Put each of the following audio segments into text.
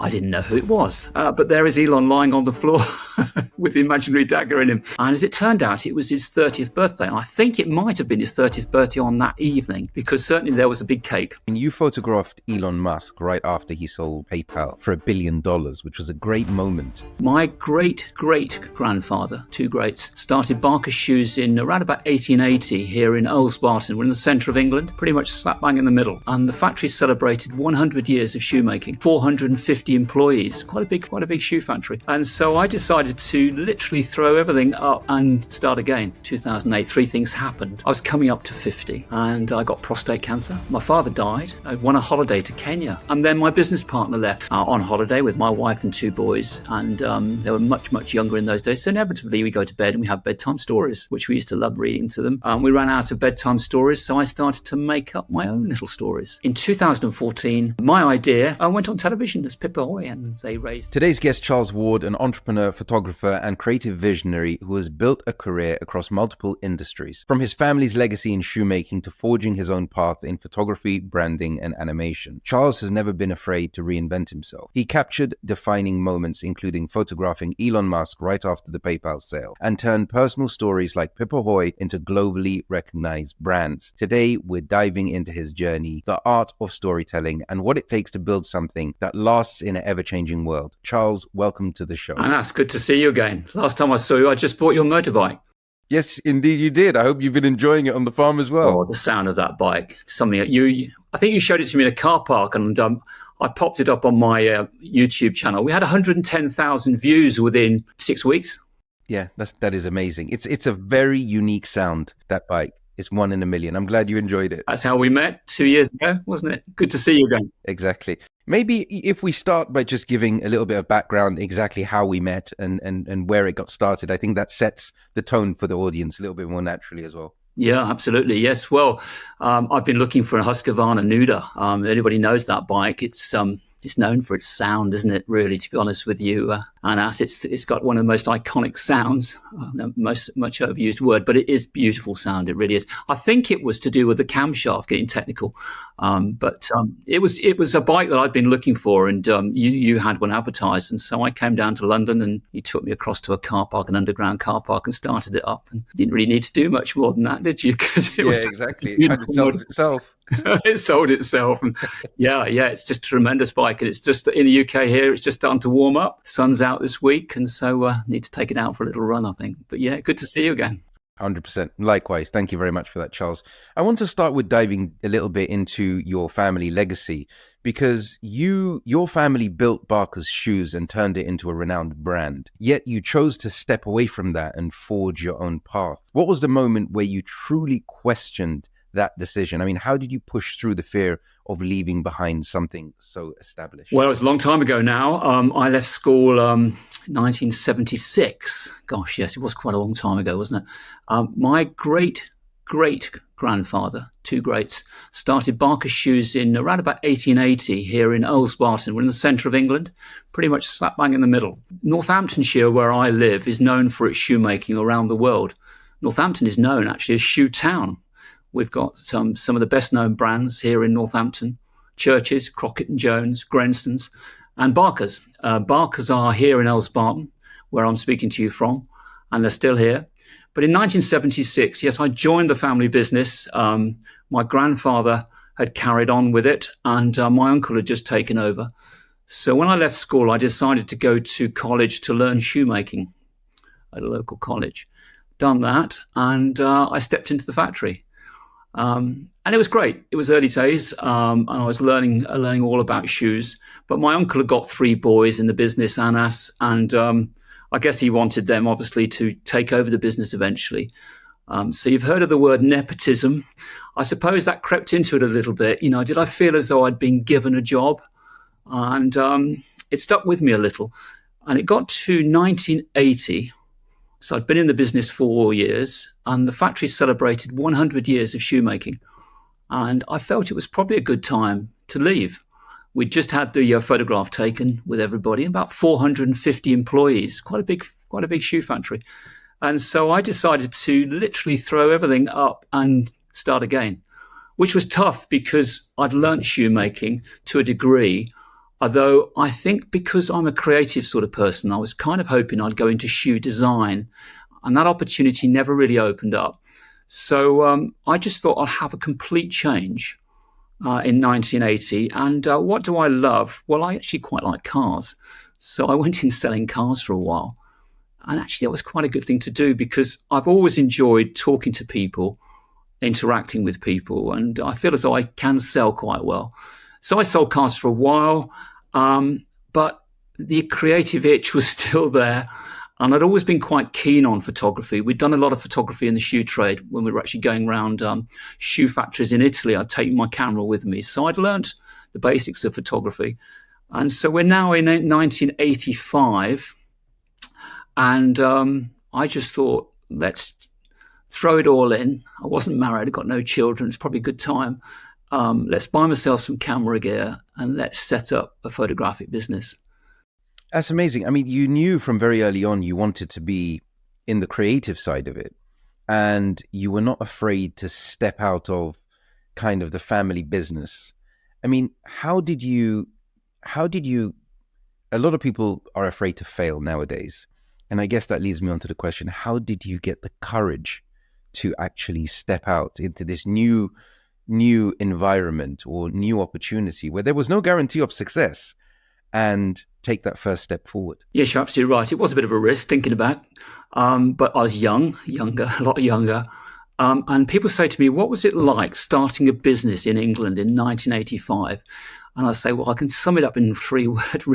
I didn't know who it was. But there is Elon lying on the floor with the imaginary dagger in him. And as it turned out, it was his 30th birthday. And I think it might have been his 30th birthday on that evening, because certainly there was a big cake. And you photographed Elon Musk right after he sold PayPal for $1 billion, which was a great moment. My great-great-grandfather, two greats, started Barker Shoes in around about 1880 here in Earls Barton. We're in the centre of England, pretty much slap bang in the middle. And the factory celebrated 100 years of shoemaking, 450 employees, quite a big shoe factory. And so I decided to literally throw everything up and start again. 2008, three things happened. I was coming up to 50 and I got prostate cancer. My father died. I went on a holiday to Kenya. And then my business partner left on holiday with my wife and two boys. And they were much, much younger in those days. So inevitably we go to bed and we have bedtime stories, which we used to love reading to them. We ran out of bedtime stories, so I started to make up my own little stories. In 2014, my idea, I went on television as Pip Ahoy, and they raised... Today's guest, Charles Ward, an entrepreneur, photographer, and creative visionary who has built a career across multiple industries. From his family's legacy in shoemaking to forging his own path in photography, branding, and animation, Charles has never been afraid to reinvent himself. He captured defining moments, including photographing Elon Musk right after the PayPal sale, and turned personal stories like Pip Ahoy into globally recognized brands. Today, we're diving into his journey, the art of storytelling, and what it takes to build something that lasts in an ever-changing world. Charles, welcome to the show. Anas, good to see you again. Last time I saw you, I just bought your motorbike. Yes, indeed you did. I hope you've been enjoying it on the farm as well. Oh, the sound of that bike. Something that I think you showed it to me in a car park, and I popped it up on my YouTube channel. We had 110,000 views within 6 weeks. Yeah, that is amazing. It's a very unique sound, that bike. It's 1 in a million. I'm glad you enjoyed it. That's how we met 2 years ago, wasn't it? Good to see you again. Exactly. Maybe if we start by just giving a little bit of background, exactly how we met and where it got started. I think that sets the tone for the audience a little bit more naturally as well. Yeah, absolutely. Yes. Well, I've been looking for a Husqvarna Nuda. Anybody knows that bike? It's known for its sound, isn't it? Really, to be honest with you, Anas, it's got one of the most iconic sounds. Much overused word, but it is beautiful sound. It really is. I think it was to do with the camshaft, getting technical, but it was a bike that I'd been looking for, and you had one advertised, and so I came down to London, and you took me across to a car park, an underground car park, and started it up. And didn't really need to do much more than that, did you? Because it was exactly. And it sells itself. It sold itself. And yeah, it's just a tremendous bike. And it's just in the UK here, it's just starting to warm up. Sun's out this week. And so need to take it out for a little run, I think. But yeah, good to see you again. 100%. Likewise. Thank you very much for that, Charles. I want to start with diving a little bit into your family legacy, because your family built Barker's Shoes and turned it into a renowned brand. Yet you chose to step away from that and forge your own path. What was the moment where you truly questioned that decision? I mean, how did you push through the fear of leaving behind something so established? Well, it was a long time ago now. I left school 1976. Gosh, yes, it was quite a long time ago, wasn't it? My great-great-grandfather, two greats, started Barker Shoes in around about 1880 here in Earls Barton. We're in the centre of England, pretty much slap bang in the middle. Northamptonshire, where I live, is known for its shoemaking around the world. Northampton is known actually as Shoe Town. We've got some of the best-known brands here in Northampton: Churches, Crockett & Jones, Grensons, and Barkers. Barkers are here in Earls Barton, where I'm speaking to you from, and they're still here. But in 1976, yes, I joined the family business. My grandfather had carried on with it, and my uncle had just taken over. So when I left school, I decided to go to college to learn shoemaking at a local college. Done that, and I stepped into the factory. And it was great. It was early days, and I was learning all about shoes. But my uncle had got 3 boys in the business, Anas, and I guess he wanted them, obviously, to take over the business eventually. So you've heard of the word nepotism. I suppose that crept into it a little bit. You know, did I feel as though I'd been given a job? And it stuck with me a little. And it got to 1980. So I'd been in the business 4 years, and the factory celebrated 100 years of shoemaking. And I felt it was probably a good time to leave. We'd just had the photograph taken with everybody, about 450 employees, quite a big shoe factory. And so I decided to literally throw everything up and start again, which was tough because I'd learnt shoemaking to a degree. Although I think because I'm a creative sort of person, I was kind of hoping I'd go into shoe design, and that opportunity never really opened up. So I just thought I'll have a complete change in 1980. And what do I love? Well, I actually quite like cars. So I went in selling cars for a while. And actually, that was quite a good thing to do because I've always enjoyed talking to people, interacting with people, and I feel as though I can sell quite well. So I sold cars for a while, but the creative itch was still there. And I'd always been quite keen on photography. We'd done a lot of photography in the shoe trade when we were actually going around shoe factories in Italy. I'd take my camera with me. So I'd learned the basics of photography. And so we're now in 1985. And I just thought, let's throw it all in. I wasn't married. I got no children. It's probably a good time. Let's buy myself some camera gear and let's set up a photographic business. That's amazing. I mean, you knew from very early on you wanted to be in the creative side of it, and you were not afraid to step out of kind of the family business. I mean, how did you, a lot of people are afraid to fail nowadays. And I guess that leads me on to the question, how did you get the courage to actually step out into this new environment or new opportunity where there was no guarantee of success and take that first step forward? Yes, you're absolutely right. It was a bit of a risk thinking about, but I was younger, a lot younger. And people say to me, what was it like starting a business in England in 1985? And I say, well, I can sum it up in 3 words.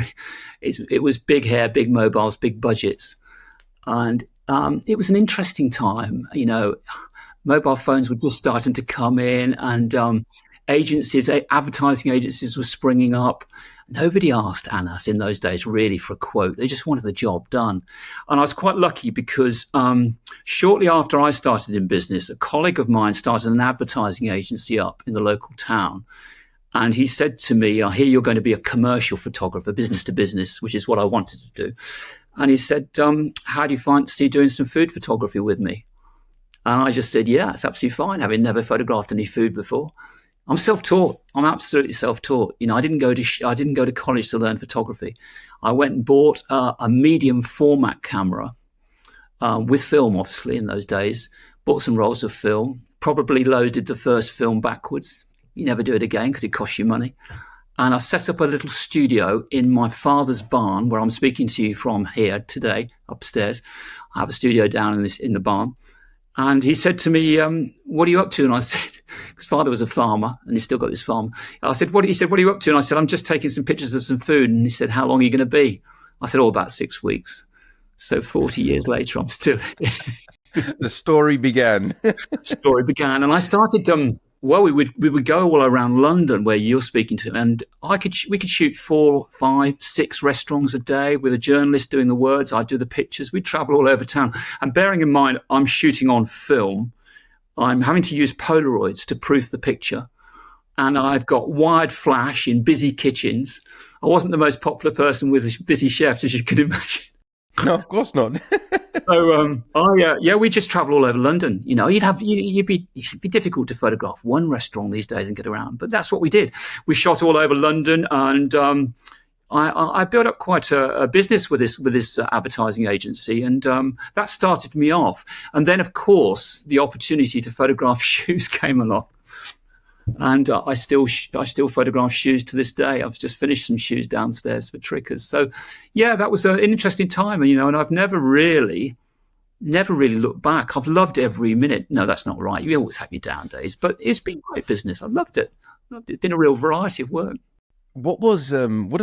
It was big hair, big mobiles, big budgets. And it was an interesting time. You know, mobile phones were just starting to come in, and advertising agencies were springing up. Nobody asked Anas in those days really for a quote. They just wanted the job done. And I was quite lucky because shortly after I started in business, a colleague of mine started an advertising agency up in the local town. And he said to me, I hear you're going to be a commercial photographer, business to business, which is what I wanted to do. And he said, how do you fancy doing some food photography with me? And I just said, yeah, it's absolutely fine, having never photographed any food before. I'm self-taught. I'm absolutely self-taught. You know, I didn't go to college to learn photography. I went and bought a medium format camera with film, obviously, in those days. Bought some rolls of film, probably loaded the first film backwards. You never do it again because it costs you money. And I set up a little studio in my father's barn where I'm speaking to you from here today, upstairs. I have a studio down in the barn. And he said to me, what are you up to? And I said, because father was a farmer and he's still got this farm. I said, what are you up to? And I said, I'm just taking some pictures of some food. And he said, how long are you going to be? I said, about 6 weeks. So 40 years later, I'm still The story began. And I started, we would go all around London where you're speaking to, and we could shoot 4, 5, 6 restaurants a day with a journalist doing the words. I'd do the pictures. We'd travel all over town. And bearing in mind, I'm shooting on film. I'm having to use Polaroids to proof the picture. And I've got wired flash in busy kitchens. I wasn't the most popular person with busy chefs, as you can imagine. No, of course not. So we just travel all over London. You know, it'd be difficult to photograph one restaurant these days and get around, but that's what we did. We shot all over London, and I built up quite a business with this advertising agency, and that started me off. And then, of course, the opportunity to photograph shoes came along. And I still photograph shoes to this day. I've just finished some shoes downstairs for Trickers. So, yeah, that was an interesting time, you know. And I've never really looked back. I've loved every minute. No, that's not right. You always have your down days, but it's been great business. I've loved it. It's been a real variety of work. What are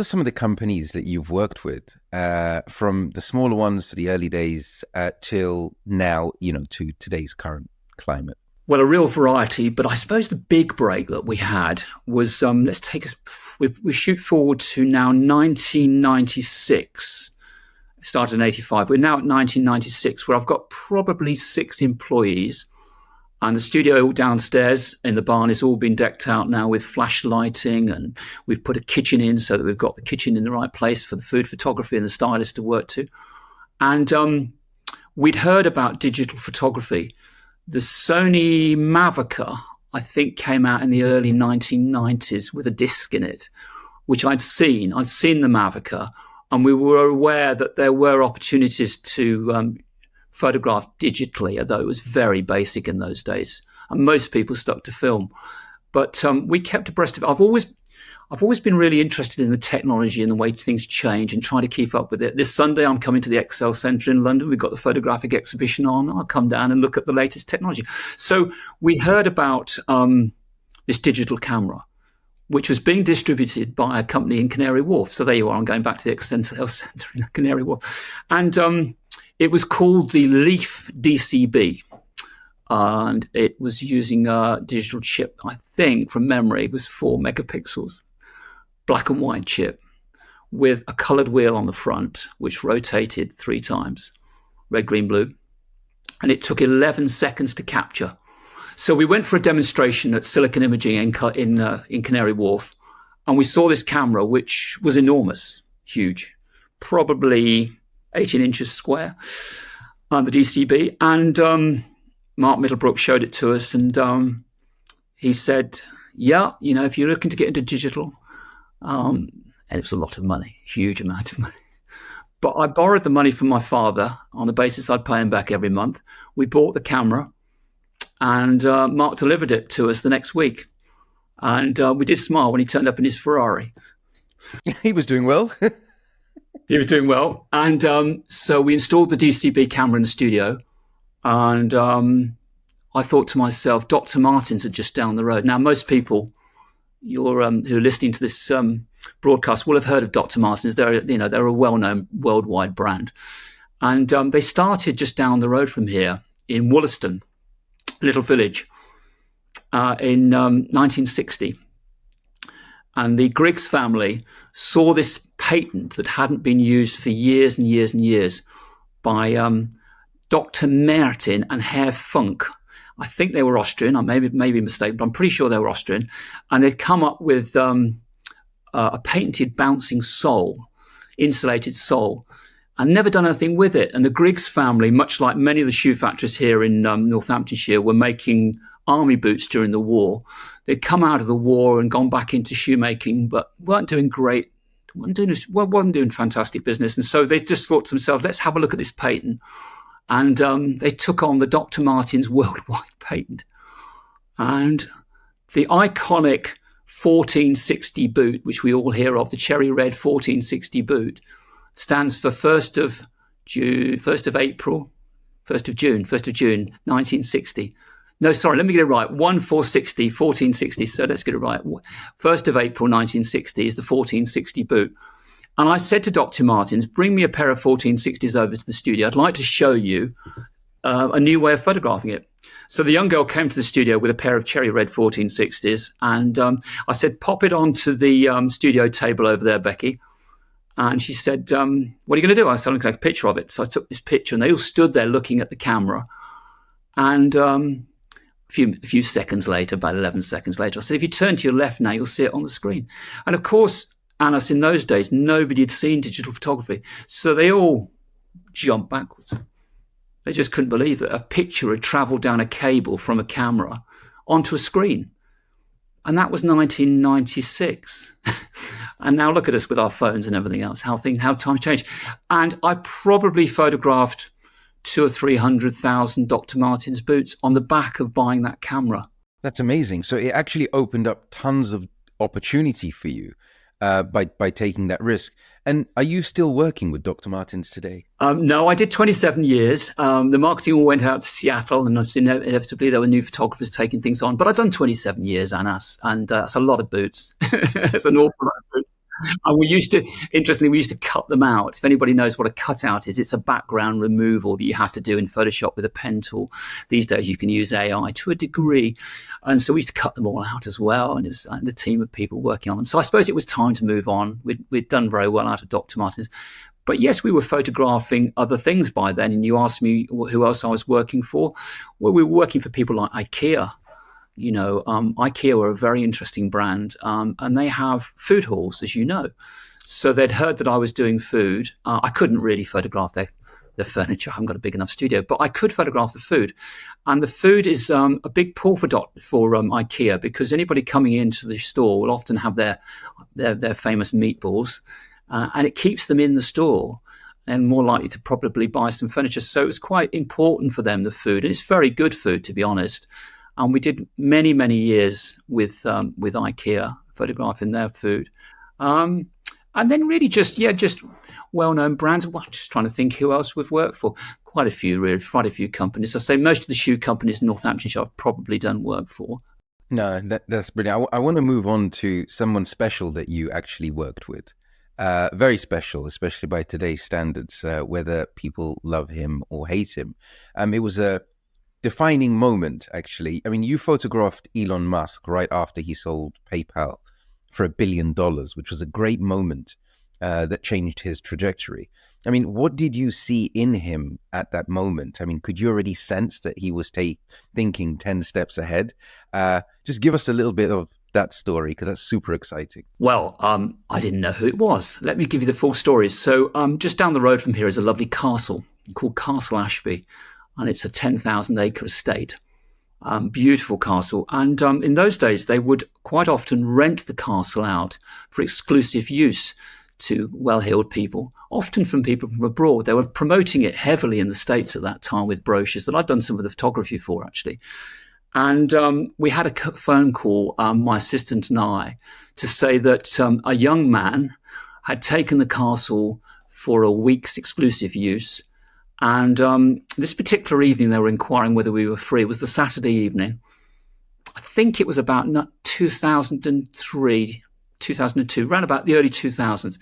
some of the companies that you've worked with, from the smaller ones to the early days till now, you know, to today's current climate? Well, a real variety, but I suppose the big break that we had was, we shoot forward to now 1996. Started in 85. We're now at 1996, where I've got probably 6 employees, and the studio downstairs in the barn is all been decked out now with flash lighting, and we've put a kitchen in so that we've got the kitchen in the right place for the food photography and the stylist to work to. And we'd heard about digital photography. The Sony Mavica, I think, came out in the early 1990s with a disc in it, which I'd seen. I'd seen the Mavica, and we were aware that there were opportunities to photograph digitally, although it was very basic in those days, and most people stuck to film. But we kept abreast of it. I've always been really interested in the technology and the way things change and trying to keep up with it. This Sunday, I'm coming to the Excel Centre in London. We've got the photographic exhibition on. I'll come down and look at the latest technology. So we heard about this digital camera, which was being distributed by a company in Canary Wharf. So there you are. I'm going back to the Excel Centre in Canary Wharf. And it was called the Leaf DCB. And it was using a digital chip, I think, from memory, it was 4 megapixels. Black and white chip with a coloured wheel on the front, which rotated 3 times, red, green, blue. And it took 11 seconds to capture. So we went for a demonstration at Silicon Imaging in Canary Wharf, and we saw this camera, which was enormous, huge, probably 18 inches square, the DCB. And Mark Middlebrook showed it to us, and he said, yeah, if you're looking to get into digital, and it was a lot of money, huge amount of money. But I borrowed the money from my father on the basis I'd pay him back every month. We bought the camera, and Mark delivered it to us the next week. And we did smile when he turned up in his Ferrari. He was doing well. He was doing well. And so we installed the DCB camera in the studio. And I thought to myself, Dr. Martens are just down the road. Now, most people who are listening to this broadcast will have heard of Dr. Martens. They're a well-known worldwide brand. And they started just down the road from here in Wollaston, a little village, in 1960. And the Griggs family saw this patent that hadn't been used for years and years and years by Dr. Mertin and Herr Funk. I think they were Austrian. I may be mistaken, but I'm pretty sure they were Austrian. And they'd come up with a patented bouncing sole, insulated sole, and never done anything with it. And the Griggs family, much like many of the shoe factories here in Northamptonshire, were making army boots during the war. They'd come out of the war and gone back into shoemaking, but weren't doing great, wasn't doing fantastic business. And so they just thought to themselves, let's have a look at this patent. And they took on the Dr. Martens worldwide patent. And the iconic 1460 boot, which we all hear of, the cherry red 1460 boot, stands for 1st of June, 1960. No, sorry, let me get it right. 1460. So let's get it right. 1st of April, 1960 is the 1460 boot. And I said to Dr. Martens, bring me a pair of 1460s over to the studio. I'd like to show you a new way of photographing it. So the young girl came to the studio with a pair of cherry red 1460s. And I said, pop it onto the studio table over there, Becky. And she said, what are you going to do? I said, I'm going to take a picture of it. So I took this picture, and they all stood there looking at the camera. And a few seconds later, about 11 seconds later, I said, if you turn to your left now, you'll see it on the screen. And of course, Anas, in those days, nobody had seen digital photography. So they all jumped backwards. They just couldn't believe that a picture had traveled down a cable from a camera onto a screen. And that was 1996. And now look at us with our phones and everything else, how times change. And I probably photographed 200,000 or 300,000 Dr. Martens boots on the back of buying that camera. That's amazing. So it actually opened up tons of opportunity for you by taking that risk. And are you still working with Dr. Martens today? No, I did 27 years. The marketing all went out to Seattle, and inevitably there were new photographers taking things on. But I've done 27 years, Anas, and that's a lot of boots. It's an awful lot of boots. And we used to cut them out. If anybody knows what a cutout is, it's a background removal that you have to do in Photoshop with a pen tool. These days you can use AI to a degree. And so we used to cut them all out as well. And it was a team of people working on them. So I suppose it was time to move on. We'd done very well out of Dr. Martens. But yes, we were photographing other things by then. And you asked me who else I was working for. Well, we were working for people like IKEA. IKEA are a very interesting brand, and they have food halls, as you know. So they'd heard that I was doing food. I couldn't really photograph their the furniture. I haven't got a big enough studio, but I could photograph the food. And the food is a big pull for IKEA, because anybody coming into the store will often have their famous meatballs, and it keeps them in the store and more likely to probably buy some furniture. So it was quite important for them, the food. And it's very good food, to be honest. And we did many, many years with IKEA, photographing their food. And then really just well-known brands. Well, just trying to think who else we've worked for. Quite a few companies. I say most of the shoe companies in Northamptonshire I've probably done work for. No, that's brilliant. I want to move on to someone special that you actually worked with. Very special, especially by today's standards, whether people love him or hate him. It was a defining moment, actually. I mean, you photographed Elon Musk right after he sold PayPal for $1 billion, which was a great moment that changed his trajectory. I mean, what did you see in him at that moment? I mean, could you already sense that he was thinking 10 steps ahead? Just give us a little bit of that story, because that's super exciting. Well, I didn't know who it was. Let me give you the full story. So just down the road from here is a lovely castle called Castle Ashby, and it's a 10,000-acre estate. Beautiful castle. And in those days, they would quite often rent the castle out for exclusive use to well-heeled people, often from people from abroad. They were promoting it heavily in the States at that time with brochures that I'd done some of the photography for, actually. And we had a phone call, my assistant and I, to say that a young man had taken the castle for a week's exclusive use. And this particular evening, they were inquiring whether we were free. It was the Saturday evening. I think it was about 2003, 2002, around about the early 2000s,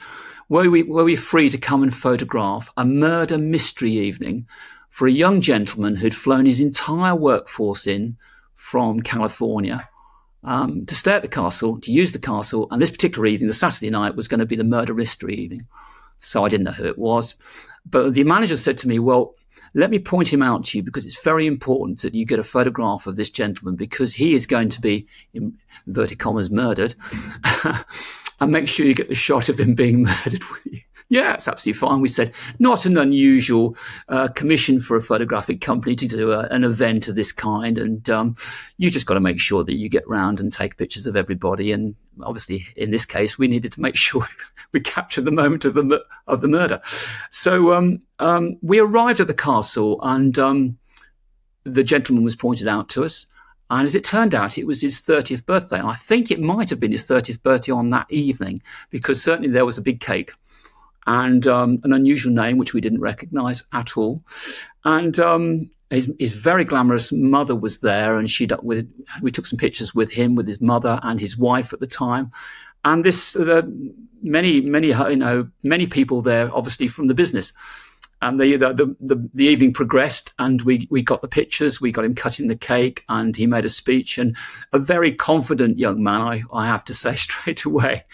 were we free to come and photograph a murder mystery evening for a young gentleman who'd flown his entire workforce in from California to stay at the castle, to use the castle. And this particular evening, the Saturday night, was going to be the murder mystery evening. So I didn't know who it was. But the manager said to me, well, let me point him out to you, because it's very important that you get a photograph of this gentleman, because he is going to be, in inverted commas, murdered. And make sure you get the shot of him being murdered. Yeah, it's absolutely fine. We said, not an unusual commission for a photographic company to do an event of this kind. And you just got to make sure that you get round and take pictures of everybody. And obviously, in this case, we needed to make sure we captured the moment of the murder. So we arrived at the castle, and the gentleman was pointed out to us. And as it turned out, it was his 30th birthday. And I think it might have been his 30th birthday on that evening, because certainly there was a big cake and an unusual name, which we didn't recognize at all. And his very glamorous mother was there, and we took some pictures with him, with his mother and his wife at the time. And this many people there, obviously from the business. And the evening progressed, and we got the pictures. We got him cutting the cake, and he made a speech. And a very confident young man, I have to say straight away.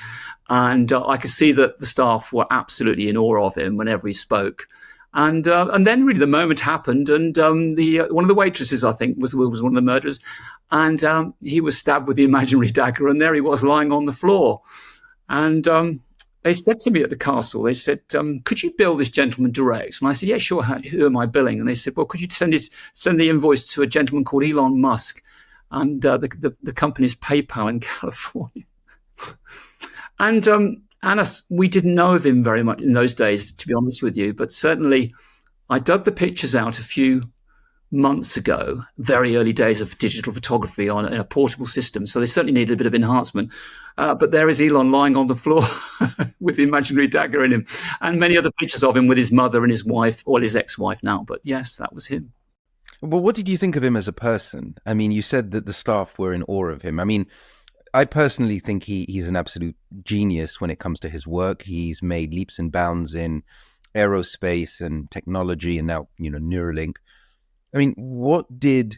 And I could see that the staff were absolutely in awe of him whenever he spoke. And then really the moment happened, and one of the waitresses, I think, was one of the murderers, and he was stabbed with the imaginary dagger, and there he was lying on the floor. And they said to me at the castle, they said, could you bill this gentleman direct? And I said, yeah, sure. Who am I billing? And they said, well, could you send the invoice to a gentleman called Elon Musk, and the company's PayPal in California. And we didn't know of him very much in those days, to be honest with you. But certainly I dug the pictures out a few months ago, very early days of digital photography in a portable system. So they certainly needed a bit of enhancement. But there is Elon lying on the floor with the imaginary dagger in him, and many other pictures of him with his mother and his wife, or his ex-wife now. But yes, that was him. Well, what did you think of him as a person? I mean, you said that the staff were in awe of him. I mean, I personally think he's an absolute genius when it comes to his work. He's made leaps and bounds in aerospace and technology, and now, Neuralink. I mean, what did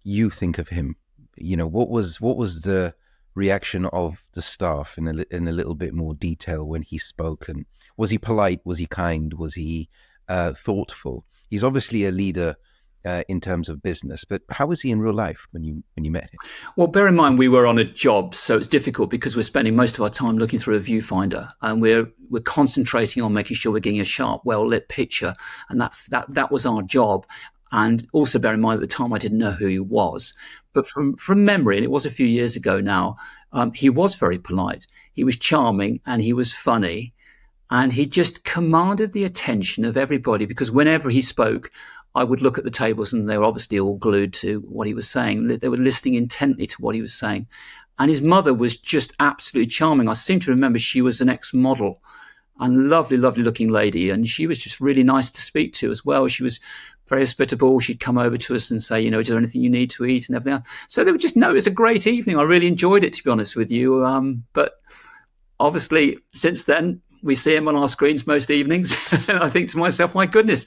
you think of him? What was the reaction of the staff in a little bit more detail when he spoke? And was he polite? Was he kind? Was he thoughtful? He's obviously a leader in terms of business. But how was he in real life when you met him? Well, bear in mind we were on a job, so it's difficult because we're spending most of our time looking through a viewfinder, and we're concentrating on making sure we're getting a sharp, well lit picture, and that was our job. And also bear in mind at the time I didn't know who he was, but from memory, and it was a few years ago now, he was very polite, he was charming, and he was funny, and he just commanded the attention of everybody because whenever he spoke, I would look at the tables and they were obviously all glued to what he was saying. They were listening intently to what he was saying. And his mother was just absolutely charming. I seem to remember she was an ex-model and lovely, lovely looking lady. And she was just really nice to speak to as well. She was very hospitable. She'd come over to us and say, is there anything you need to eat and everything else. So they would just know it was a great evening. I really enjoyed it, to be honest with you. But obviously, since then, we see him on our screens most evenings. And I think to myself, my goodness,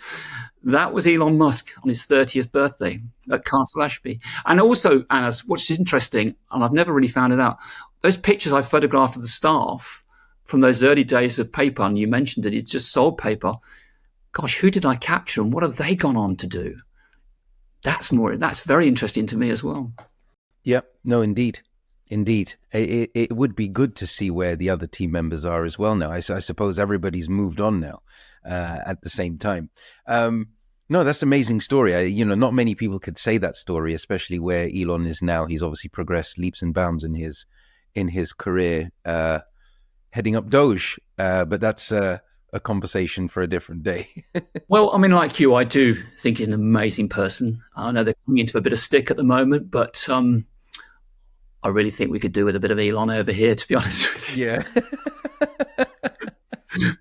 that was Elon Musk on his 30th birthday at Castle Ashby. And also, Anna, what's interesting, and I've never really found it out, those pictures I photographed of the staff from those early days of paper, and you mentioned it, it's just sold paper. Gosh, who did I capture and what have they gone on to do? That's very interesting to me as well. Yep, no, indeed. Indeed. It would be good to see where the other team members are as well now. I suppose everybody's moved on now at the same time. No, that's an amazing story. Not many people could say that story, especially where Elon is now. He's obviously progressed leaps and bounds in his career, heading up Doge. But that's a conversation for a different day. Well, I mean, like you, I do think he's an amazing person. I know they're coming into a bit of stick at the moment, but I really think we could do with a bit of Elon over here, to be honest with you. Yeah.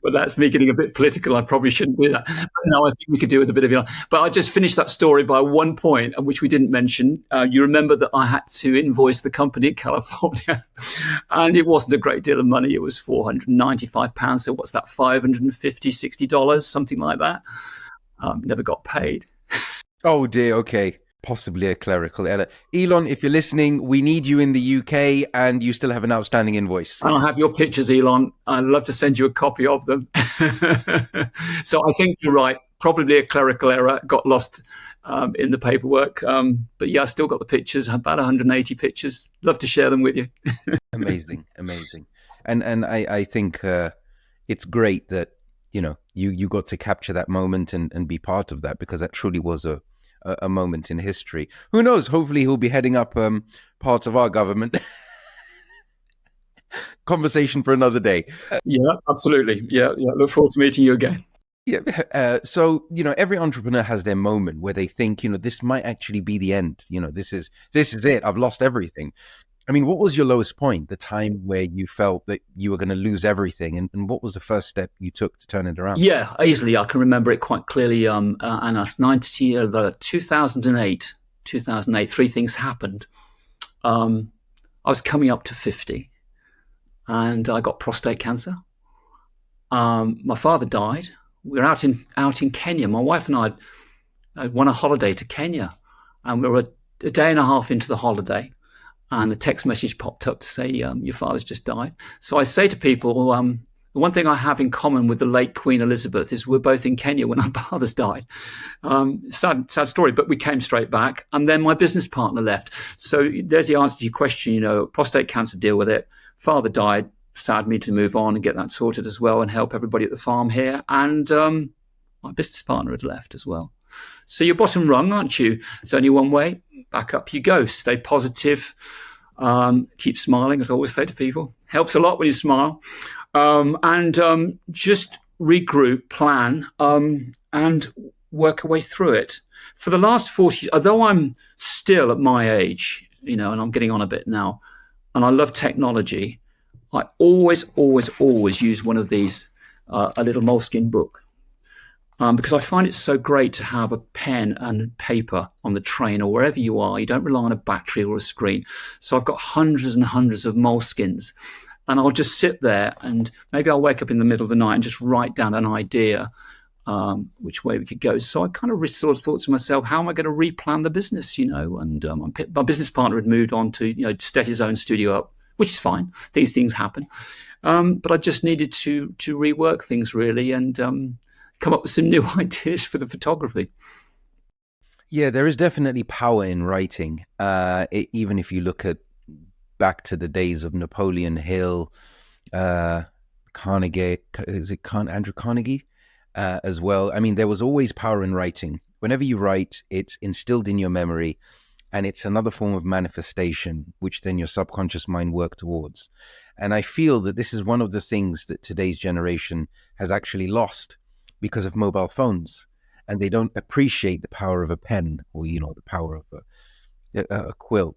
But that's me getting a bit political. I probably shouldn't do that. But no, I think we could do with a bit of Elon. But I just finished that story by one point, which we didn't mention. You remember that I had to invoice the company in California, and it wasn't a great deal of money. It was £495. So what's that, $550, $60, something like that? Never got paid. Oh, dear. Okay. Possibly a clerical error. Elon, if you're listening, we need you in the UK and you still have an outstanding invoice. And I have your pictures, Elon. I'd love to send you a copy of them. So I think you're right. Probably a clerical error. Got lost in the paperwork. But yeah, I still got the pictures, about 180 pictures. Love to share them with you. Amazing. And I think it's great that, you got to capture that moment and be part of that, because that truly was a moment in history. Who knows? Hopefully he'll be heading up parts of our government. Conversation for another day. Yeah, absolutely. Yeah. Look forward to meeting you again. Yeah. So, every entrepreneur has their moment where they think, this might actually be the end. This is it. I've lost everything. I mean, what was your lowest point, the time where you felt that you were going to lose everything? And what was the first step you took to turn it around? Yeah, easily. I can remember it quite clearly. And that's 2008, 3 things happened. I was coming up to 50 and I got prostate cancer. My father died. We were out in Kenya. My wife and I had won a holiday to Kenya, and we were a day and a half into the holiday. And a text message popped up to say, your father's just died. So I say to people, the one thing I have in common with the late Queen Elizabeth is we're both in Kenya when our fathers died. Sad story, but we came straight back. And then my business partner left. So there's the answer to your question, prostate cancer, deal with it. Father died, sad me to move on and get that sorted as well and help everybody at the farm here. And my business partner had left as well. So you're bottom rung, aren't you? It's only one way. Back up you go. Stay positive. Keep smiling, as I always say to people. Helps a lot when you smile. And just regroup, plan, and work our way through it. For the last 40 years, although I'm still at my age, and I'm getting on a bit now, and I love technology, I always use one of these, a little moleskin book. Because I find it so great to have a pen and paper on the train or wherever you are. You don't rely on a battery or a screen. So I've got hundreds and hundreds of moleskins, and I'll just sit there and maybe I'll wake up in the middle of the night and just write down an idea, which way we could go. So I kind of sort of thought to myself, how am I going to replan the business, And my business partner had moved on to, set his own studio up, which is fine. These things happen. But I just needed to rework things really and come up with some new ideas for the photography. Yeah, there is definitely power in writing. Even if you look at back to the days of Napoleon Hill, uh, Carnegie, is it Andrew Carnegie, as well. I mean, there was always power in writing. Whenever you write, it's instilled in your memory, and it's another form of manifestation, which then your subconscious mind work towards. And I feel that this is one of the things that today's generation has actually lost because of mobile phones, and they don't appreciate the power of a pen, or the power of a quilt.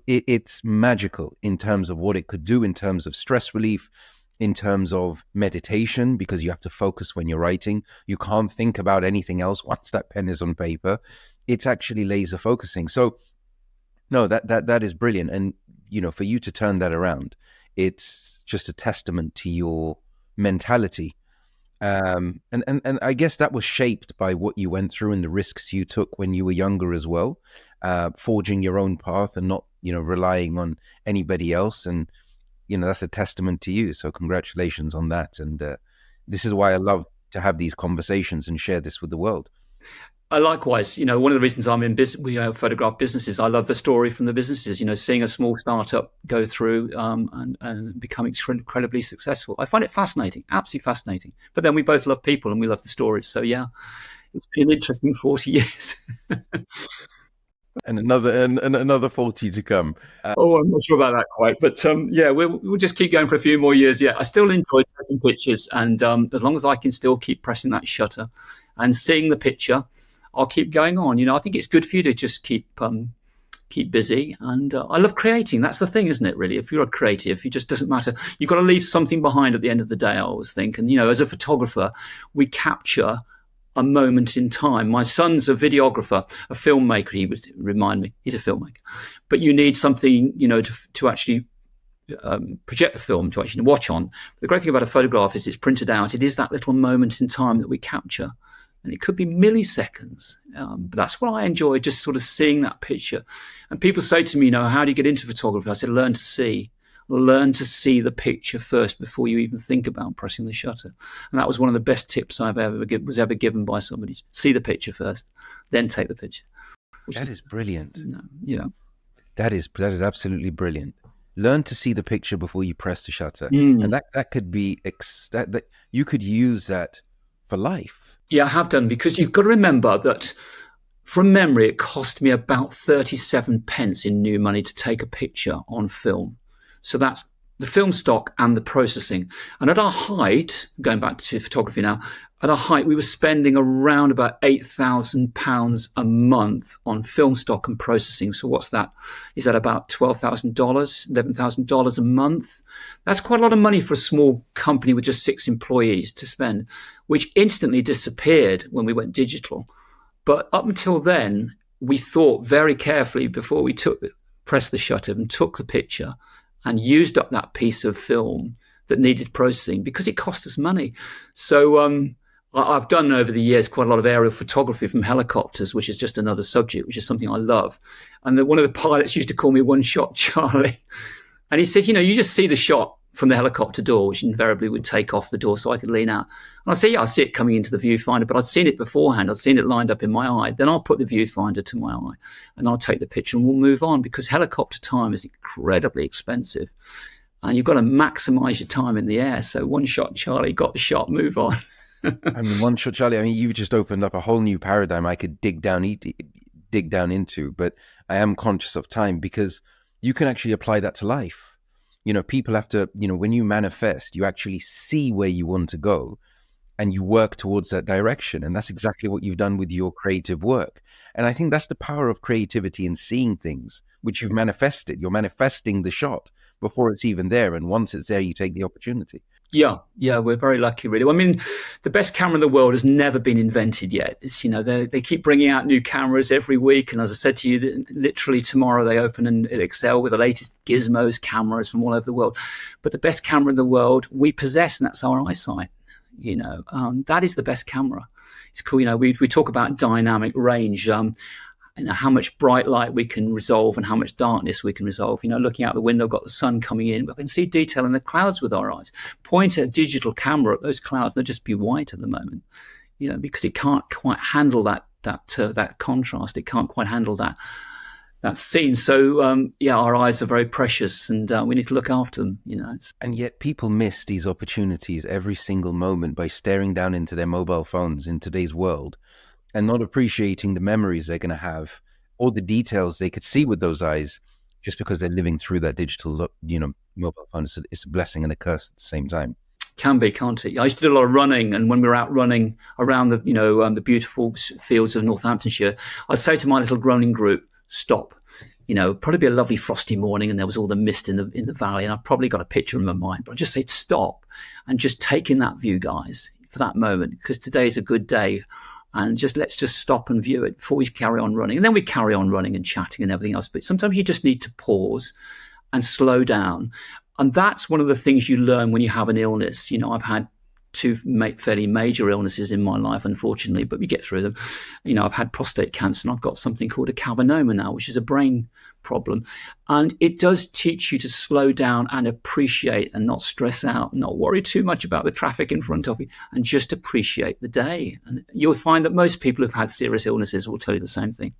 It's magical in terms of what it could do, in terms of stress relief, in terms of meditation, because you have to focus when you're writing. You can't think about anything else once that pen is on paper. It's actually laser focusing. So no, that is brilliant. And for you to turn that around, it's just a testament to your mentality. And I guess that was shaped by what you went through and the risks you took when you were younger as well, forging your own path and not, relying on anybody else. And, that's a testament to you. So congratulations on that. And this is why I love to have these conversations and share this with the world. Likewise, one of the reasons I'm in business, we photograph businesses. I love the story from the businesses. Seeing a small startup go through and become incredibly successful. I find it fascinating, absolutely fascinating. But then we both love people and we love the stories. So yeah, it's been an interesting 40 years. And another 40 to come. I'm not sure about that quite, but yeah, we'll just keep going for a few more years. Yeah, I still enjoy taking pictures, and as long as I can still keep pressing that shutter and seeing the picture, I'll keep going on. I think it's good for you to just keep busy. And I love creating. That's the thing, isn't it, really? If you're a creative, it just doesn't matter. You've got to leave something behind at the end of the day, I always think. And, as a photographer, we capture a moment in time. My son's a videographer, a filmmaker. He would remind me, he's a filmmaker. But you need something, to actually project the film, to actually watch on. The great thing about a photograph is it's printed out. It is that little moment in time that we capture. And it could be milliseconds. But that's what I enjoy, just sort of seeing that picture. And people say to me, how do you get into photography? I said, learn to see. Learn to see the picture first before you even think about pressing the shutter. And that was one of the best tips I've ever given by somebody. See the picture first, then take the picture. That is brilliant. That is absolutely brilliant. Learn to see the picture before you press the shutter. And that could be, that you could use that for life. Yeah, I have done, because you've got to remember that from memory, it cost me about 37 pence in new money to take a picture on film. So that's the film stock and the processing. And at our height, going back to photography now, at our height, we were spending around about £8,000 a month on film stock and processing. So what's that? Is that about $12,000, $11,000 a month? That's quite a lot of money for a small company with just 6 employees to spend, which instantly disappeared when we went digital. But up until then, we thought very carefully before we pressed the shutter and took the picture and used up that piece of film that needed processing, because it cost us money. So I've done over the years quite a lot of aerial photography from helicopters, which is just another subject, which is something I love. And one of the pilots used to call me One Shot Charlie. And he said, you just see the shot from the helicopter door, which invariably would take off the door so I could lean out. And I say, yeah, I see it coming into the viewfinder, but I'd seen it beforehand. I'd seen it lined up in my eye. Then I'll put the viewfinder to my eye and I'll take the picture and we'll move on, because helicopter time is incredibly expensive. And you've got to maximize your time in the air. So One Shot Charlie, got the shot, move on. I mean, One Shot Charlie, you've just opened up a whole new paradigm I could dig down into, but I am conscious of time, because you can actually apply that to life. People have to, when you manifest, you actually see where you want to go and you work towards that direction. And that's exactly what you've done with your creative work. And I think that's the power of creativity and seeing things, which you've manifested. You're manifesting the shot before it's even there. And once it's there, you take the opportunity. Yeah, we're very lucky, really. I mean, the best camera in the world has never been invented yet. It's, they keep bringing out new cameras every week. And as I said to you, literally tomorrow they open an Excel with the latest gizmos, cameras from all over the world. But the best camera in the world we possess, and that's our eyesight. That is the best camera. It's cool. We talk about dynamic range. How much bright light we can resolve and how much darkness we can resolve. Looking out the window, got the sun coming in. We can see detail in the clouds with our eyes. Point a digital camera at those clouds, they'll just be white at the moment. because it can't quite handle that contrast. It can't quite handle that scene. So our eyes are very precious, and we need to look after them. And yet people miss these opportunities every single moment by staring down into their mobile phones in today's world and not appreciating the memories they're going to have or the details they could see with those eyes just because they're living through that digital, mobile phone. It's a blessing and a curse at the same time. Can be, can't it? I used to do a lot of running, and when we were out running around the beautiful fields of Northamptonshire, I'd say to my little running group, stop. Probably be a lovely frosty morning, and there was all the mist in the valley, and I've probably got a picture in my mind, but I'd just say stop and just take in that view, guys, for that moment, because today is a good day, and let's just stop and view it before we carry on running. And then we carry on running and chatting and everything else. But sometimes you just need to pause and slow down. And that's one of the things you learn when you have an illness. I've had two fairly major illnesses in my life, unfortunately, but we get through them. I've had prostate cancer, and I've got something called a cavernoma now, which is a brain problem. And it does teach you to slow down and appreciate and not stress out, not worry too much about the traffic in front of you, and just appreciate the day. And you'll find that most people who've had serious illnesses will tell you the same thing.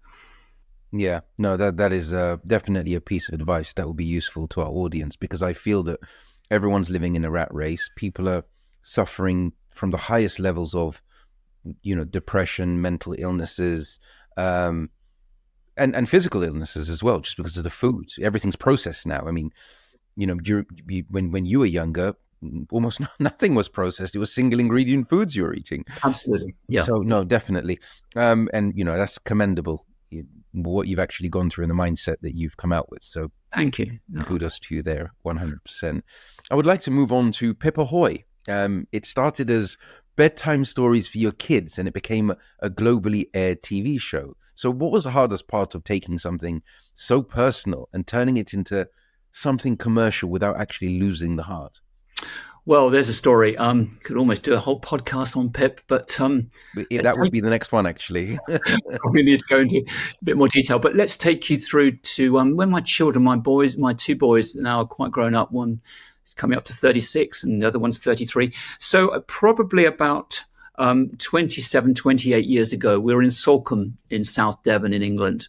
Yeah, no, that is definitely a piece of advice that will be useful to our audience, because I feel that everyone's living in a rat race. People are suffering from the highest levels of, depression, mental illnesses, and physical illnesses as well, just because of the food. Everything's processed now. I mean, when you were younger, almost nothing was processed. It was single ingredient foods you were eating. Absolutely. Yeah. So no, definitely. And that's commendable, what you've actually gone through and the mindset that you've come out with. So thank you. Kudos to you there, 100%. I would like to move on to Pip Ahoy. It started as bedtime stories for your kids, and it became a globally aired TV show. So what was the hardest part of taking something so personal and turning it into something commercial without actually losing the heart? Well, there's a story. Could almost do a whole podcast on Pip, but that would be the next one, actually. We need to go into a bit more detail. But let's take you through to when my two boys now are quite grown up. One is coming up to 36, and the other one's 33. So probably about 27, 28 years ago, we were in Salcombe in South Devon in England.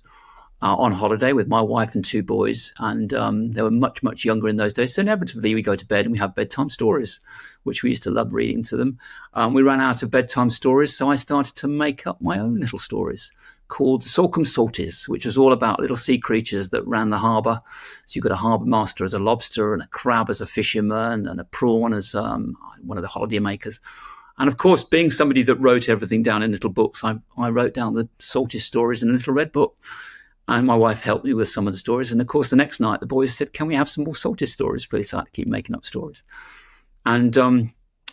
On holiday with my wife and two boys, and they were much, much younger in those days. So inevitably we go to bed and we have bedtime stories, which we used to love reading to them. We ran out of bedtime stories, so I started to make up my own little stories called Salcombe Salties, which was all about little sea creatures that ran the harbour. So you've got a harbour master as a lobster, and a crab as a fisherman, and a prawn as one of the holiday makers. And of course, being somebody that wrote everything down in little books, I wrote down the Salties stories in a little red book. And my wife helped me with some of the stories. And of course, the next night, the boys said, can we have some more Salted stories, please? So I had to keep making up stories. And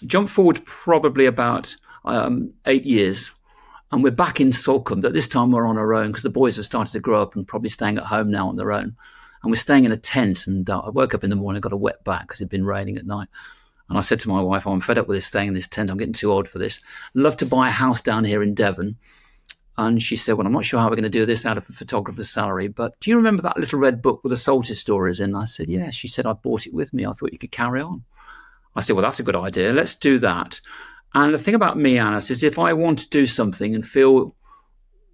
jump forward probably about 8 years. And we're back in Salcombe. But this time we're on our own, because the boys have started to grow up and probably staying at home now on their own. And we're staying in a tent. And I woke up in the morning, got a wet back because it'd been raining at night. And I said to my wife, I'm fed up with this, staying in this tent. I'm getting too old for this. I'd love to buy a house down here in Devon. And she said, well, I'm not sure how we're going to do this out of a photographer's salary, but do you remember that little red book with the Salted stories in? I said, yeah. She said, I bought it with me. I thought you could carry on. I said, well, that's a good idea. Let's do that. And the thing about me, Anas, is if I want to do something and feel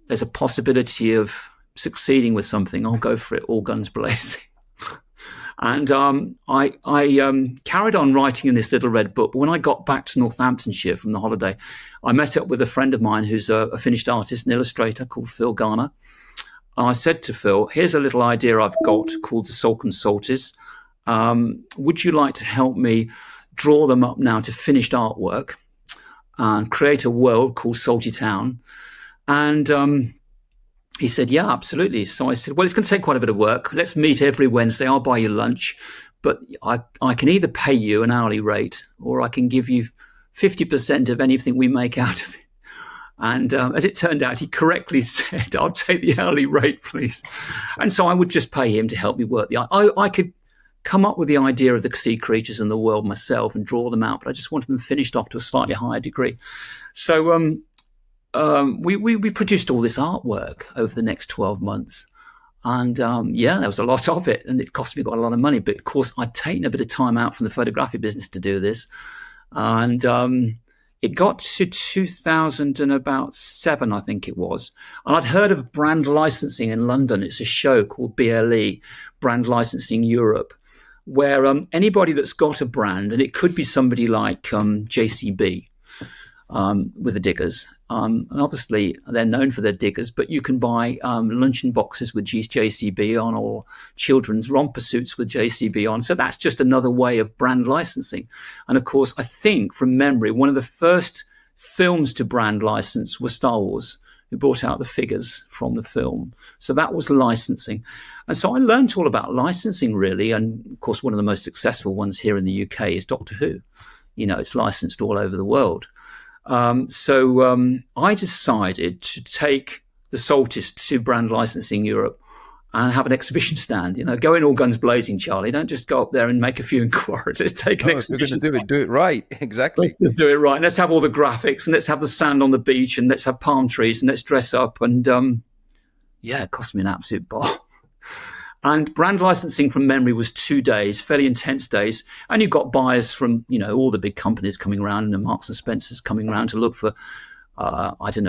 there's a possibility of succeeding with something, I'll go for it, all guns blazing. And I carried on writing in this little red book. But when I got back to Northamptonshire from the holiday, I met up with a friend of mine who's a finished artist and illustrator called Phil Garner. And I said to Phil, here's a little idea I've got called the Salcombe Salties. Would you like to help me draw them up now to finished artwork and create a world called Salty Town? And he said, yeah, absolutely. So I said, well, it's going to take quite a bit of work. Let's meet every Wednesday. I'll buy you lunch. But I can either pay you an hourly rate, or I can give you 50% of anything we make out of it. And as it turned out, he correctly said, I'll take the hourly rate, please. And so I would just pay him to help me work. I could come up with the idea of the sea creatures in the world myself and draw them out, but I just wanted them finished off to a slightly higher degree. So we produced all this artwork over the next 12 months. And there was a lot of it, and it cost me quite a lot of money. But of course, I'd taken a bit of time out from the photographic business to do this. And It got to 2007, I think it was. And I'd heard of brand licensing in London. It's a show called BLE, Brand Licensing Europe, where anybody that's got a brand, and it could be somebody like JCB with the diggers. And obviously, they're known for their diggers, but you can buy luncheon boxes with JCB on, or children's romper suits with JCB on. So that's just another way of brand licensing. And of course, I think from memory, one of the first films to brand license was Star Wars, who brought out the figures from the film. So that was licensing. And so I learned all about licensing, really. And of course, one of the most successful ones here in the UK is Doctor Who. It's licensed all over the world. So I decided to take the Soltis to Brand Licensing Europe and have an exhibition stand. Go in all guns blazing, Charlie. Don't just go up there and make a few inquiries. Let's take an exhibition stand. Do it right. Exactly. Let's do it right. Let's have all the graphics, and let's have the sand on the beach, and let's have palm trees, and let's dress up. And it cost me an absolute ball. And brand licensing from memory was 2 days, fairly intense days. And you got buyers from, all the big companies coming around, and the Marks and Spencers coming around to look for,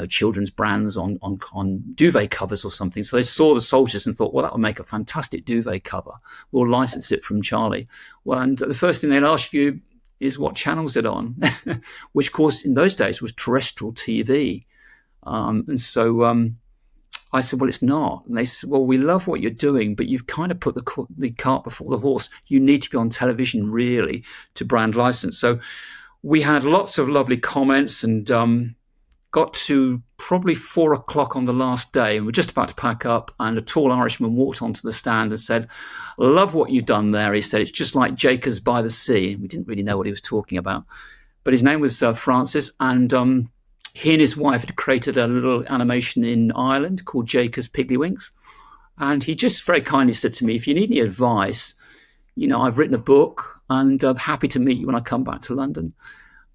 children's brands on duvet covers or something. So they saw the Soldiers and thought, well, that would make a fantastic duvet cover. We'll license it from Charlie. Well, and the first thing they'd ask you is what channel's it on, which, of course, in those days was terrestrial TV. And so I said, well, it's not. And they said, well, we love what you're doing, but you've kind of put the cart before the horse. You need to be on television, really, to brand license. So we had lots of lovely comments, and got to probably 4:00 on the last day, and we're just about to pack up, and a tall Irishman walked onto the stand and said, love what you've done there. He said, it's just like Jacobs by the Sea. We didn't really know what he was talking about. But his name was Francis, and he and his wife had created a little animation in Ireland called Jacobs Piggly-Winks. And he just very kindly said to me, if you need any advice, I've written a book, and I'm happy to meet you when I come back to London.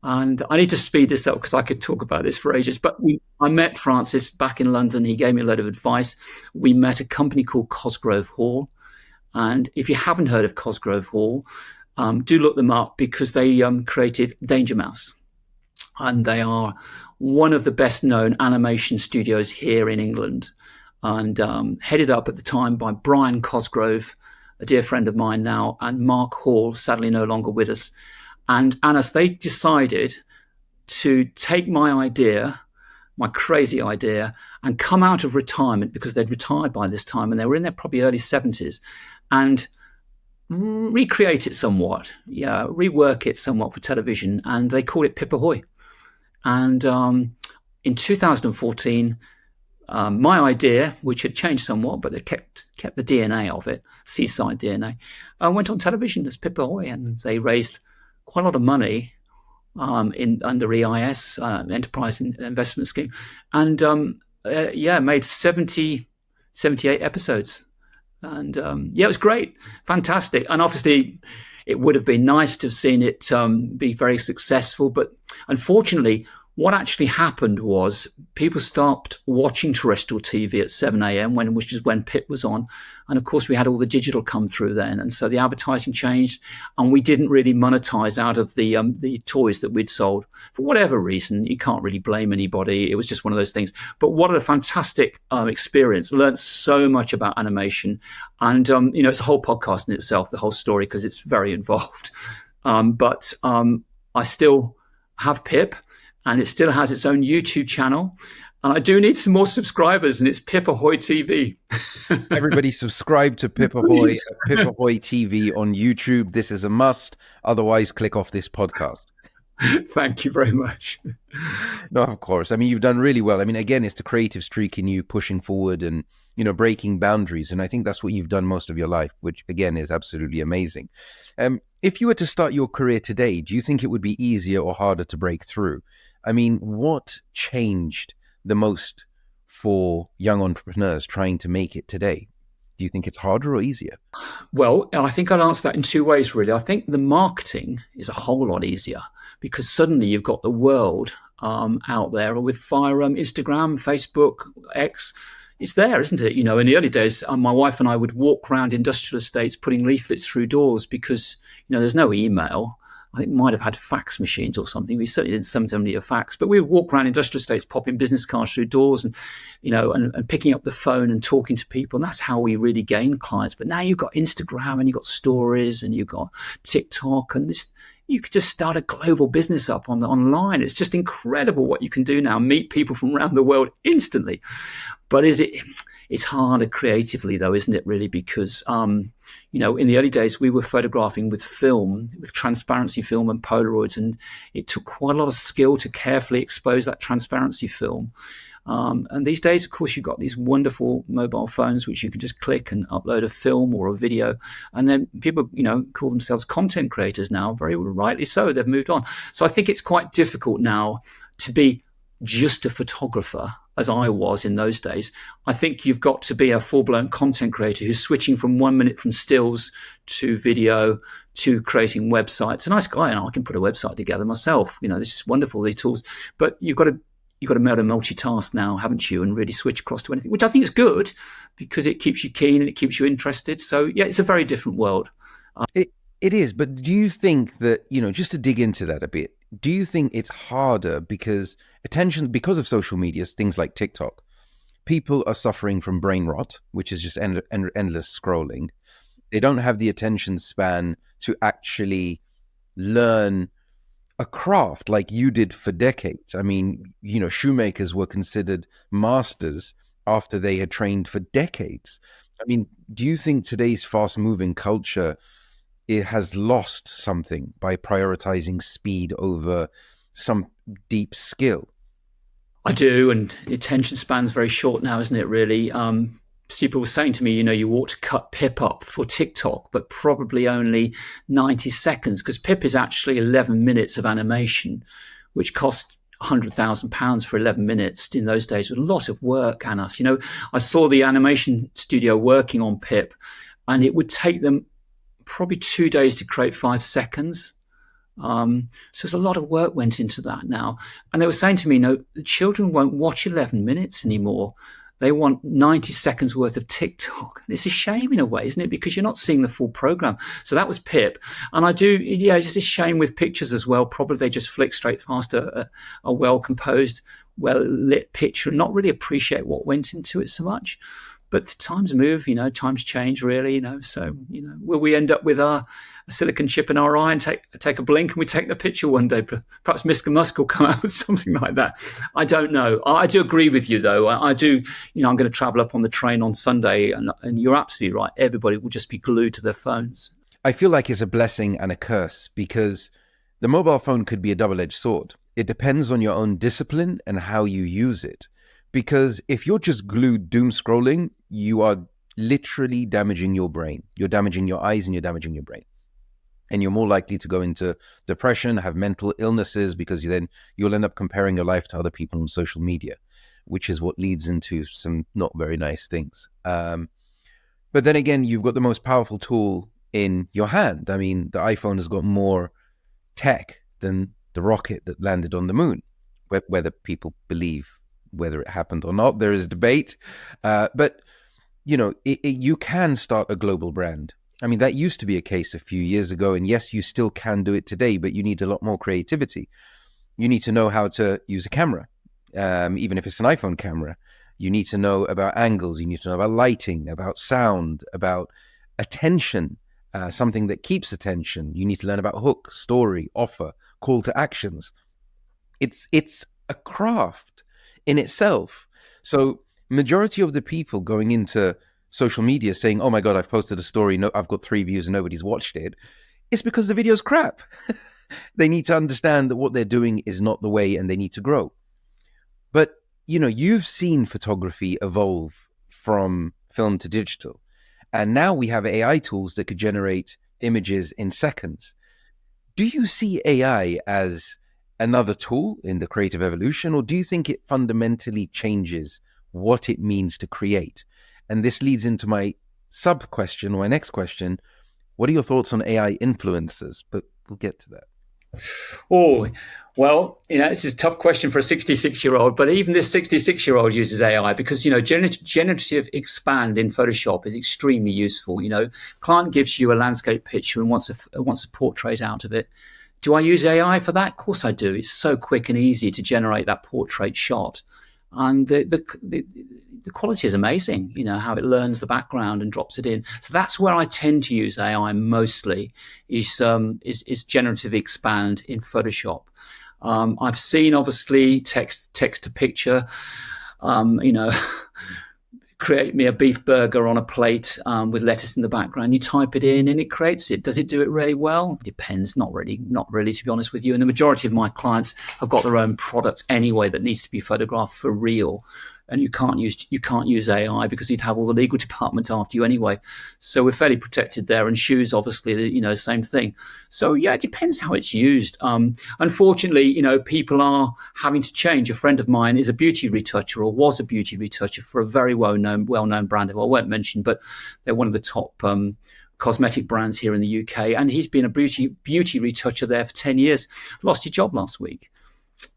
And I need to speed this up because I could talk about this for ages. But I met Francis back in London. He gave me a lot of advice. We met a company called Cosgrove Hall. And if you haven't heard of Cosgrove Hall, do look them up, because they created Danger Mouse. And they are one of the best known animation studios here in England, and headed up at the time by Brian Cosgrove, a dear friend of mine now, and Mark Hall, sadly no longer with us. And Anas, they decided to take my idea, my crazy idea, and come out of retirement, because they'd retired by this time and they were in their probably early 70s, and recreate it somewhat, rework it somewhat for television. And they called it Pip Ahoy. And in 2014, my idea, which had changed somewhat, but they kept the DNA of it, seaside DNA, went on television as Pip Ahoy, and they raised quite a lot of money under EIS, Enterprise Investment Scheme, and made 78 episodes. And it was great, fantastic. And obviously, it would have been nice to have seen it be very successful, but unfortunately, what actually happened was people stopped watching terrestrial TV at 7 a.m., which is when Pip was on. And of course, we had all the digital come through then. And so the advertising changed, and we didn't really monetize out of the toys that we'd sold. For whatever reason, you can't really blame anybody. It was just one of those things. But what a fantastic experience. Learned so much about animation. And, it's a whole podcast in itself, the whole story, because it's very involved. But I still have Pip, and it still has its own YouTube channel. And I do need some more subscribers, and it's Pip Ahoy TV. Everybody subscribe to Pip Ahoy, Pip Ahoy TV on YouTube. This is a must. Otherwise, click off this podcast. Thank you very much. No, of course. I mean, you've done really well. I mean, again, it's the creative streak in you pushing forward and, breaking boundaries. And I think that's what you've done most of your life, which, again, is absolutely amazing. If you were to start your career today, do you think it would be easier or harder to break through? I mean, what changed the most for young entrepreneurs trying to make it today? Do you think it's harder or easier? Well, I think I'd answer that in two ways, really. I think the marketing is a whole lot easier, because suddenly you've got the world out there with via Instagram, Facebook, X. It's there, isn't it? In the early days, my wife and I would walk around industrial estates putting leaflets through doors, because, there's no email. I think might have had fax machines or something. We certainly didn't send somebody a fax, but we would walk around industrial estates, popping business cards through doors, and and picking up the phone and talking to people. And that's how we really gain clients. But now you've got Instagram, and you've got stories, and you've got TikTok, and you could just start a global business up online. It's just incredible what you can do now. Meet people from around the world instantly. But it's harder creatively, though, isn't it, really? Because, in the early days, we were photographing with film, with transparency film and Polaroids, and it took quite a lot of skill to carefully expose that transparency film. And these days, of course, you've got these wonderful mobile phones, which you can just click and upload a film or a video. And then people, call themselves content creators now, very rightly so. They've moved on. So I think it's quite difficult now to be just a photographer, as I was in those days. I think you've got to be a full-blown content creator who's switching from 1 minute from stills to video to creating websites. A nice guy, and I can put a website together myself. This is wonderful, these tools. But you've got to be able to multitask now, haven't you, and really switch across to anything, which I think is good because it keeps you keen and it keeps you interested. So, yeah, it's a very different world. It is, but do you think that, just to dig into that a bit, do you think it's harder because of social media, things like TikTok, people are suffering from brain rot, which is just endless scrolling. They don't have the attention span to actually learn a craft like you did for decades. I mean, shoemakers were considered masters after they had trained for decades. I mean, do you think today's fast-moving culture, it has lost something by prioritizing speed over some deep skill? I do, and attention span's very short now, isn't it, really? People were saying to me, you ought to cut Pip up for TikTok, but probably only 90 seconds, because Pip is actually 11 minutes of animation, which cost £100,000 for 11 minutes in those days with a lot of work, Anas. I saw the animation studio working on Pip, and it would take them probably 2 days to create 5 seconds. So there's a lot of work went into that now. And they were saying to me, the children won't watch 11 minutes anymore. They want 90 seconds worth of TikTok. And it's a shame in a way, isn't it? Because you're not seeing the full program. So that was Pip. And it's just a shame with pictures as well. Probably they just flick straight past a well-composed, well-lit picture and not really appreciate what went into it so much. But times move, times change, really, So, will we end up with a silicon chip in our eye and take a blink and we take the picture one day? Perhaps Mr. Musk will come out with something like that. I don't know. I do agree with you, though. I do, I'm going to travel up on the train on Sunday, and you're absolutely right. Everybody will just be glued to their phones. I feel like it's a blessing and a curse because the mobile phone could be a double-edged sword. It depends on your own discipline and how you use it. Because if you're just glued doom scrolling, you are literally damaging your brain. You're damaging your eyes and you're damaging your brain. And you're more likely to go into depression, have mental illnesses, because then you'll end up comparing your life to other people on social media, which is what leads into some not very nice things. But then again, you've got the most powerful tool in your hand. I mean, the iPhone has got more tech than the rocket that landed on the moon, whether people believe whether it happened or not. There is a debate. But, you can start a global brand. I mean, that used to be a case a few years ago. And yes, you still can do it today, but you need a lot more creativity. You need to know how to use a camera, even if it's an iPhone camera. You need to know about angles. You need to know about lighting, about sound, about attention, something that keeps attention. You need to learn about hook, story, offer, call to actions. It's a craft in itself. So majority of the people going into social media saying, oh my God, I've posted a story, I've got 3 views and nobody's watched it, it's because the video's crap. They need to understand that what they're doing is not the way and they need to grow. But, you've seen photography evolve from film to digital. And now we have AI tools that could generate images in seconds. Do you see AI as another tool in the creative evolution, or do you think it fundamentally changes what it means to create? And this leads into my sub-question, or my next question. What are your thoughts on AI influencers? But we'll get to that. Oh, well, this is a tough question for a 66-year-old, but even this 66-year-old uses AI because, generative expand in Photoshop is extremely useful. Client gives you a landscape picture and wants a portrait out of it. Do I use AI for that? Of course I do. It's so quick and easy to generate that portrait shot. And the quality is amazing, how it learns the background and drops it in. So that's where I tend to use AI mostly, is generative expand in Photoshop. I've seen, obviously, text to picture, create me a beef burger on a plate with lettuce in the background. You type it in and it creates it. Does it do it really well? Depends. Not really, to be honest with you. And the majority of my clients have got their own product anyway that needs to be photographed for real. And you can't use AI because you'd have all the legal department after you anyway. So we're fairly protected there. And shoes, obviously, same thing. So yeah, it depends how it's used. Unfortunately, people are having to change. A friend of mine is a beauty retoucher, or was a beauty retoucher for a very well-known brand. Well, I won't mention, but they're one of the top cosmetic brands here in the UK. And he's been a beauty retoucher there for 10 years. Lost his job last week,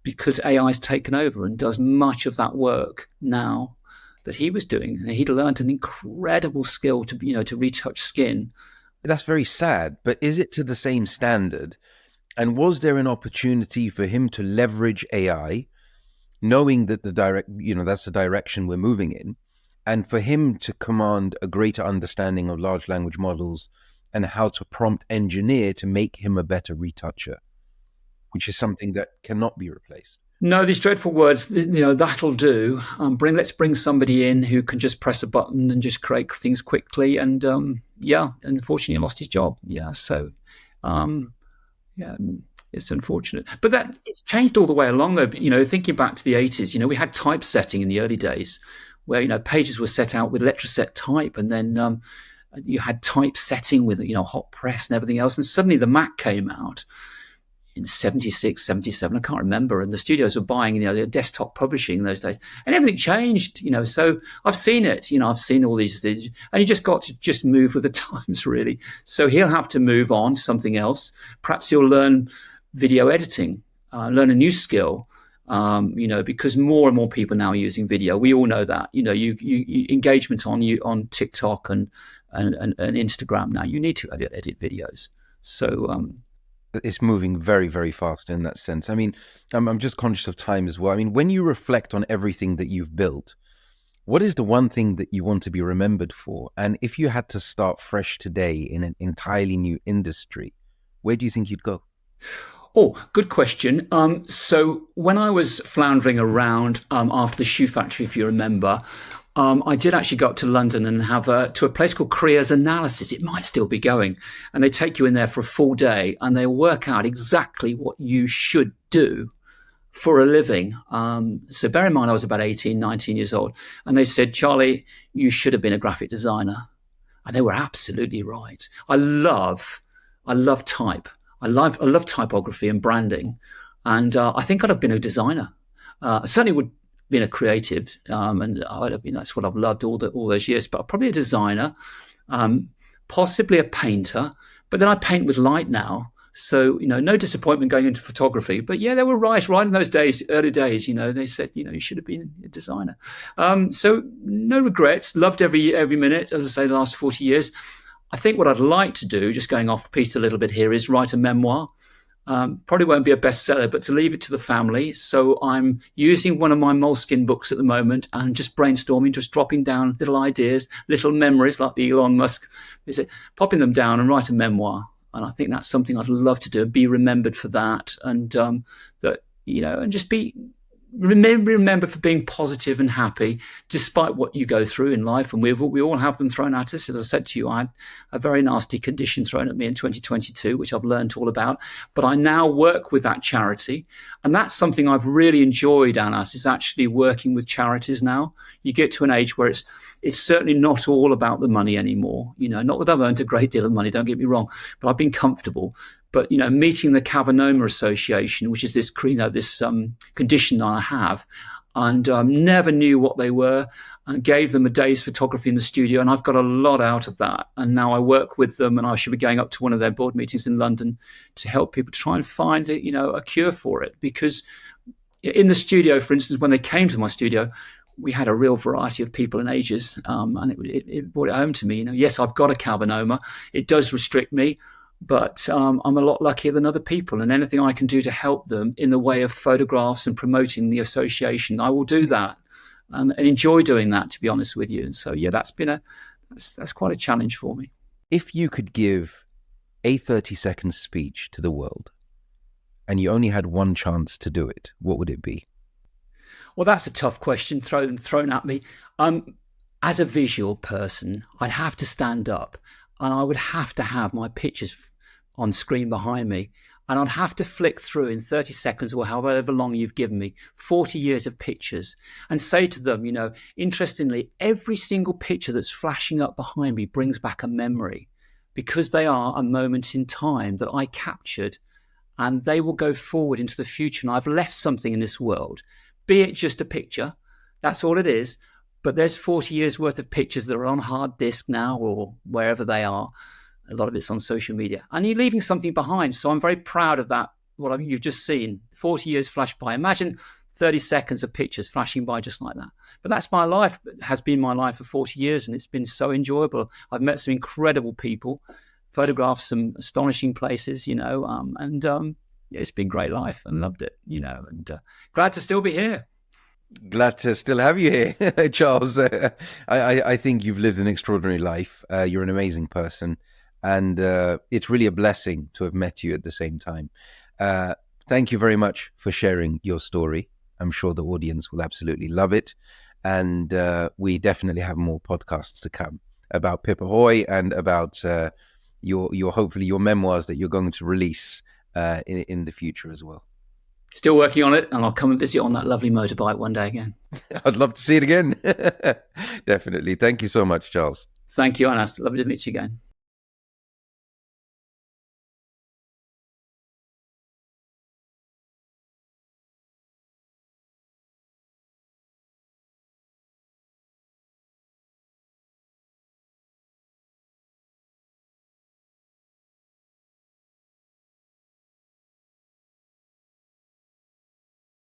because AI has taken over and does much of that work now that he was doing. And he'd learned an incredible skill to retouch skin. That's very sad, but is it to the same standard? And was there an opportunity for him to leverage AI, knowing that that's the direction we're moving in, and for him to command a greater understanding of large language models and how to prompt engineer to make him a better retoucher, which is something that cannot be replaced? No, these dreadful words, that'll do. Let's bring somebody in who can just press a button and just create things quickly. And unfortunately, he lost his job. Yeah, so it's unfortunate. But it's changed all the way along, though. Thinking back to the 80s, we had typesetting in the early days, where pages were set out with letraset type, and then you had typesetting with hot press and everything else. And suddenly the Mac came out in 76, 77, I can't remember. And the studios were buying, their desktop publishing in those days, and everything changed, so I've seen it, I've seen all these things, and you just got to just move with the times, really. So he'll have to move on to something else. Perhaps he'll learn video editing, learn a new skill, because more and more people now are using video. We all know that, you engagement on TikTok and Instagram now, you need to edit videos. So, it's moving very, very fast in that sense. I mean, I'm just conscious of time as well. I mean, when you reflect on everything that you've built, what is the one thing that you want to be remembered for? And if you had to start fresh today in an entirely new industry, where do you think you'd go? Oh, good question. So when I was floundering around after the shoe factory, if you remember, I did actually go up to London and have to a place called Careers Analysis. It might still be going. And they take you in there for a full day and they work out exactly what you should do for a living. So bear in mind, I was about 18, 19 years old. And they said, Charlie, you should have been a graphic designer. And they were absolutely right. I love type. I love typography and branding. And I think I'd have been a designer. I certainly would been a creative, and that's what I've loved all those years. But probably a designer, possibly a painter. But then I paint with light now, so no disappointment going into photography. But yeah, they were right in those days, early days. They said you should have been a designer. So no regrets. Loved every minute, as I say, the last 40 years. I think what I'd like to do, just going off piste a little bit here, is write a memoir. Probably won't be a bestseller, but to leave it to the family. So I'm using one of my Moleskine books at the moment and just brainstorming, just dropping down little ideas, little memories like the Elon Musk, popping them down and write a memoir. And I think that's something I'd love to do, be remembered for that. And and just be remembered for being positive and happy despite what you go through in life. And we all have them thrown at us. As I said to you, I had a very nasty condition thrown at me in 2022, which I've learned all about. But I now work with that charity. And that's something I've really enjoyed, Anas, is actually working with charities now. You get to an age where it's certainly not all about the money anymore. Not that I've earned a great deal of money, don't get me wrong, but I've been comfortable. But, meeting the Cavanoma Association, which is this condition I have, and never knew what they were, and gave them a day's photography in the studio, and I've got a lot out of that. And now I work with them, and I should be going up to one of their board meetings in London to help people try and find a cure for it. Because in the studio, for instance, when they came to my studio, we had a real variety of people and ages, and it brought it home to me. Yes, I've got a Cavanoma. It does restrict me. But I'm a lot luckier than other people, and anything I can do to help them in the way of photographs and promoting the association, I will do that, and enjoy doing that, to be honest with you. And so, yeah, that's quite a challenge for me. If you could give a 30-second speech to the world and you only had one chance to do it, what would it be? Well, that's a tough question thrown at me. As a visual person, I'd have to stand up, and I would have to have my pictures on screen behind me, and I'd have to flick through in 30 seconds or however long you've given me 40 years of pictures and say to them, interestingly, every single picture that's flashing up behind me brings back a memory, because they are a moment in time that I captured, and they will go forward into the future. And I've left something in this world, be it just a picture. That's all it is. But there's 40 years worth of pictures that are on hard disk now, or wherever they are. A lot of it's on social media, and you're leaving something behind. So I'm very proud of that. What you've just seen, 40 years flash by. Imagine 30 seconds of pictures flashing by just like that. But that's my life. It has been my life for 40 years, and it's been so enjoyable. I've met some incredible people, photographed some astonishing places, it's been great life, and loved it, and glad to still be here. Glad to still have you here, Charles. I think you've lived an extraordinary life. You're an amazing person, and it's really a blessing to have met you at the same time. Thank you very much for sharing your story. I'm sure the audience will absolutely love it, and we definitely have more podcasts to come about Pip Ahoy and about your hopefully your memoirs that you're going to release in the future as well. Still working on it, and I'll come and visit on that lovely motorbike one day again. I'd love to see it again. Definitely. Thank you so much, Charles. Thank you, Anas. Lovely to meet you again.